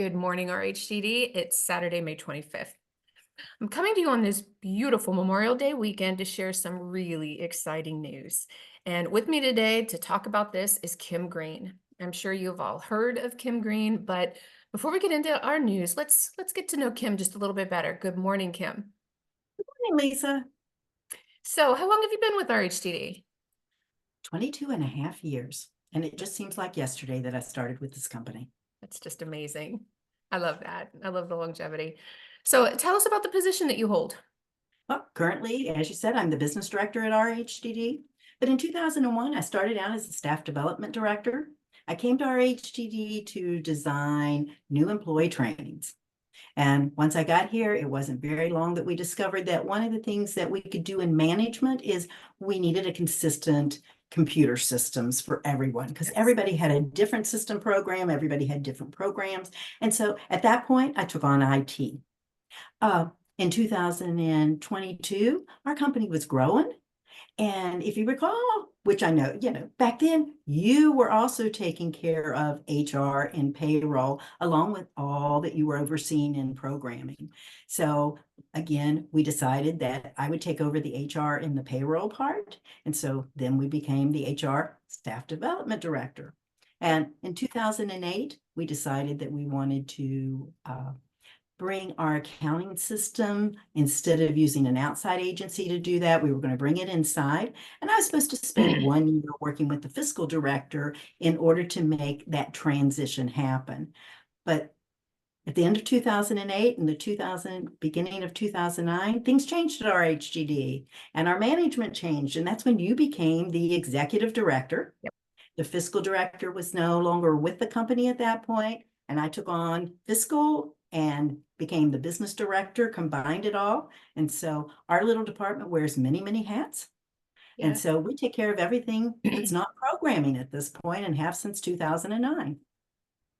Good morning, RHDD. It's Saturday, May 25th. I'm coming to you on this beautiful Memorial Day weekend to share some really exciting news. And with me today to talk about this is Kim Green. I'm sure you've all heard of Kim Green, but before we get into our news, let's get to know Kim just a little bit better. Good morning, Kim. Hey, Lisa. So, how long have you been with RHDD? 22 and a half years. And it just seems like yesterday that I started with this company. That's just amazing. I love that. I love the longevity. So, tell us about the position that you hold. Well, currently, as you said, I'm the business director at RHDD. But in 2001, I started out as a staff development director. I came to RHDD to design new employee trainings. And once I got here, it wasn't very long that we discovered that one of the things that we could do in management is we needed a consistent computer systems for everyone because Yes. everybody had a different system program, everybody had different programs. And so at that point, I took on IT. In 2022, our company was growing. And if you recall, which I know, back then you were also taking care of HR and payroll, along with all that you were overseeing in programming. So again, we decided that I would take over the HR and the payroll part. And so then we became the HR staff development director. And in 2008, we decided that we wanted to bring our accounting system, instead of using an outside agency to do that, we were going to bring it inside. And I was supposed to spend 1 year working with the fiscal director in order to make that transition happen. But at the end of 2008 and the beginning of 2009, things changed at RHGD and our management changed. And that's when you became the executive director. Yep. The fiscal director was no longer with the company at that point, and I took on fiscal and became the business director, combined it all. And so our little department wears many, many hats. Yeah. And so we take care of everything that's not programming at this point and have since 2009.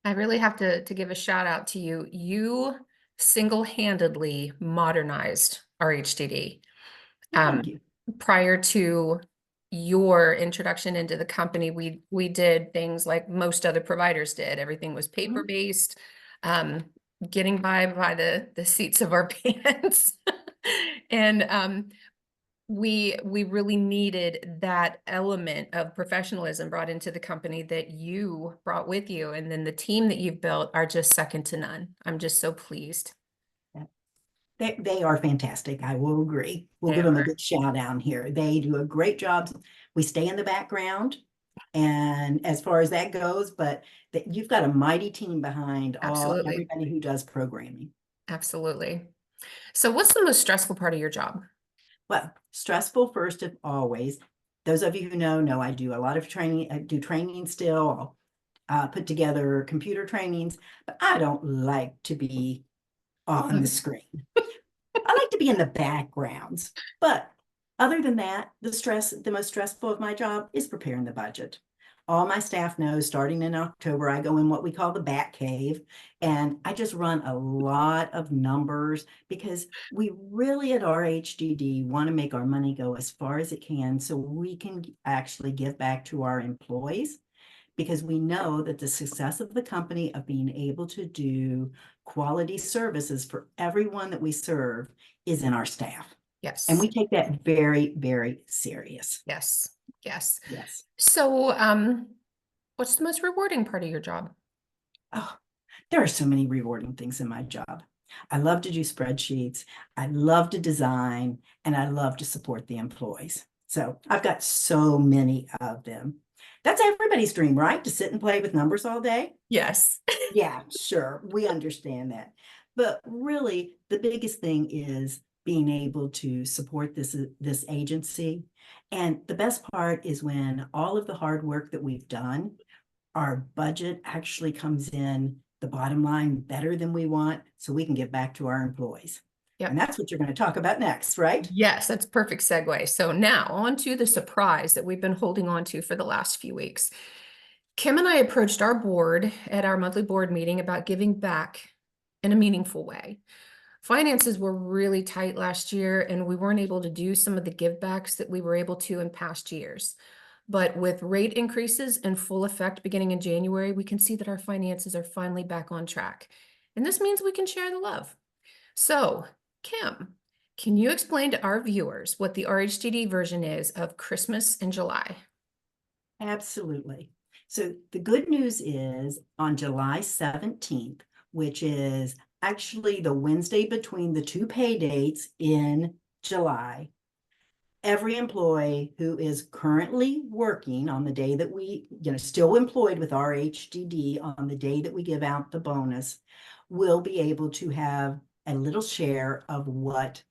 I really have to give a shout out to you. You single-handedly modernized RHDD. Thank you. Prior to your introduction into the company, we did things like most other providers did. Everything was paper-based, getting by the seats of our pants. And we really needed that element of professionalism brought into the company that you brought with you. And then the team that you've built are just second to none. I'm just so pleased. They are fantastic. I will agree. We'll They give them a are. big shout out here. They do a great job. We stay in the background. And as far as that goes, but that you've got a mighty team behind Absolutely. everybody who does programming. Absolutely. So what's the most stressful part of your job? Well, stressful first of always. Those of you who know I do a lot of training. I do training still. I'll put together computer trainings, but I don't like to be on the screen. I like to be in the backgrounds. But other than that, the most stressful of my job is preparing the budget. All my staff knows starting in October, I go in what we call the bat cave, and I just run a lot of numbers because we really at RHDD want to make our money go as far as it can so we can actually give back to our employees, because we know that the success of the company of being able to do quality services for everyone that we serve is in our staff. Yes. And we take that very, very serious. Yes. Yes. Yes. So, what's the most rewarding part of your job? Oh, there are so many rewarding things in my job. I love to do spreadsheets. I love to design, and I love to support the employees. So I've got so many of them. That's everybody's dream, right? To sit and play with numbers all day. Yes. Yeah, sure. We understand that. But really, the biggest thing is being able to support this agency. And the best part is when all of the hard work that we've done, our budget actually comes in the bottom line better than we want, so we can give back to our employees. Yep. And that's what you're going to talk about next, right? Yes, that's a perfect segue. So now on to the surprise that we've been holding on to for the last few weeks. Kim and I approached our board at our monthly board meeting about giving back in a meaningful way. Finances were really tight last year, and we weren't able to do some of the give backs that we were able to in past years. But with rate increases in full effect beginning in January, we can see that our finances are finally back on track. And this means we can share the love. So, Kim, can you explain to our viewers what the RHDD version is of Christmas in July? Absolutely. So the good news is on July 17th, which is actually the Wednesday between the two pay dates in July, every employee who is currently working on the day that we, still employed with RHDD on the day that we give out the bonus, will be able to have a little share of what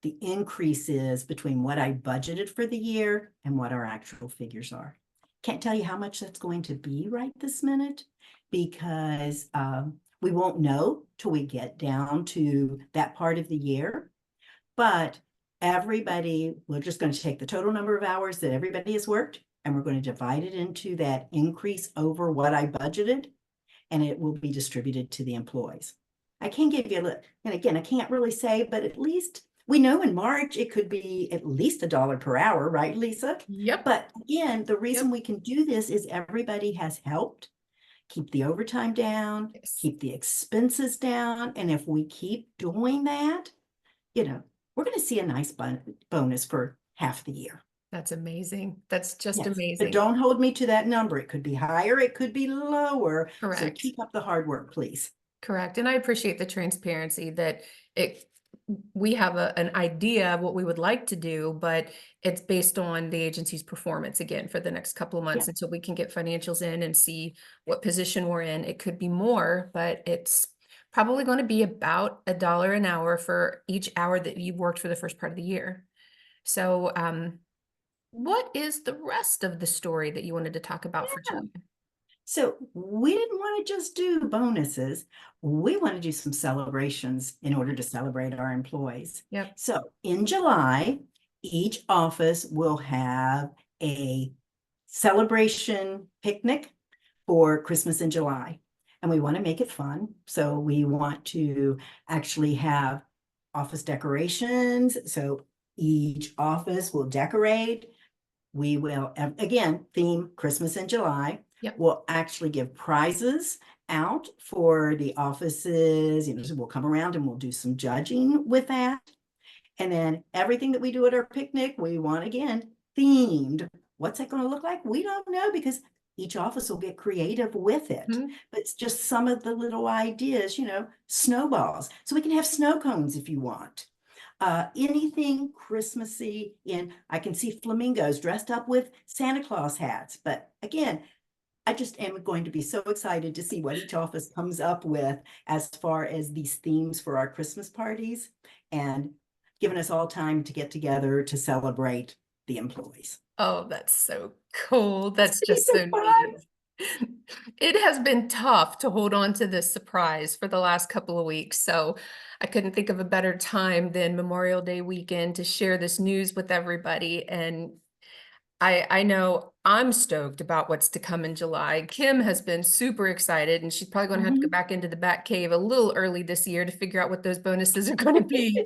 the increase is between what I budgeted for the year and what our actual figures are. Can't tell you how much that's going to be right this minute because we won't know till we get down to that part of the year. But we're just going to take the total number of hours that everybody has worked and we're going to divide it into that increase over what I budgeted, and it will be distributed to the employees. I can give you and again, I can't really say, but at least we know in March it could be at least $1 per hour, right, Lisa? Yep. But again, the reason we can do this is everybody has helped keep the overtime down, Yes. keep the expenses down. And if we keep doing that, we're going to see a nice bonus for half the year. That's amazing. That's just Yes, amazing. but don't hold me to that number. It could be higher, it could be lower. Correct. So keep up the hard work, please. Correct. And I appreciate the transparency that we have an idea of what we would like to do, but it's based on the agency's performance again for the next couple of months until we can get financials in and see what position we're in. It could be more, but it's probably going to be about $1 an hour for each hour that you worked for the first part of the year. So, what is the rest of the story that you wanted to talk about for July? So we didn't want to just do bonuses. We want to do some celebrations in order to celebrate our employees. Yep. So in July, each office will have a celebration picnic for Christmas in July. And we want to make it fun. So we want to actually have office decorations. So each office will decorate. We will, again, theme Christmas in July. Yep. We'll actually give prizes out for the offices. So we'll come around and we'll do some judging with that. And then everything that we do at our picnic, we want, again, themed. What's that going to look like? We don't know because each office will get creative with it. Mm-hmm. But it's just some of the little ideas, snowballs. So we can have snow cones if you want. Anything Christmassy I can see flamingos dressed up with Santa Claus hats. But again, I just am going to be so excited to see what each office comes up with as far as these themes for our Christmas parties and giving us all time to get together to celebrate the employees. Oh, that's so cool. That's just so so fun. neat. It has been tough to hold on to this surprise for the last couple of weeks. So I couldn't think of a better time than Memorial Day weekend to share this news with everybody. And I know I'm stoked about what's to come in July. Kim has been super excited, and she's probably going to have to go back into the Bat Cave a little early this year to figure out what those bonuses are going to be.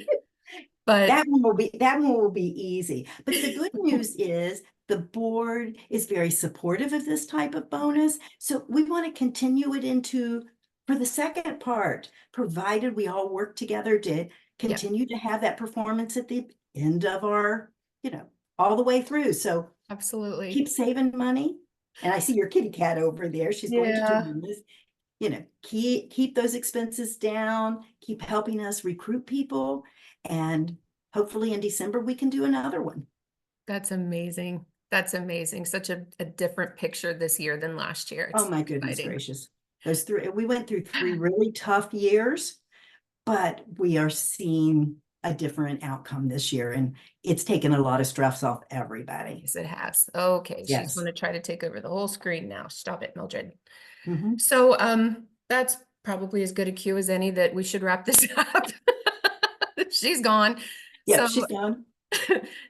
But that one will be easy. But the good news is the board is very supportive of this type of bonus. So we want to continue it for the second part, provided we all work together to continue to have that performance at the end of our, all the way through. So absolutely keep saving money. And I see your kitty cat over there. She's going to do this. Keep those expenses down, keep helping us recruit people. And hopefully in December, we can do another one. That's amazing. That's amazing. Such a different picture this year than last year. Oh my goodness gracious. We went through 3 really tough years, but we are seeing a different outcome this year. And it's taken a lot of stress off everybody. Yes, it has. Okay. Yes. She's going to try to take over the whole screen now. Stop it, Mildred. Mm-hmm. So that's probably as good a cue as any that we should wrap this up. She's gone. Yeah, so she's gone.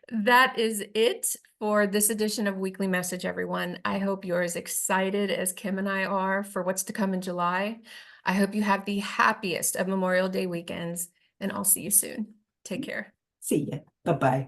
That is it for this edition of Weekly Message, everyone. I hope you're as excited as Kim and I are for what's to come in July. I hope you have the happiest of Memorial Day weekends, and I'll see you soon. Take care. See ya. Bye-bye.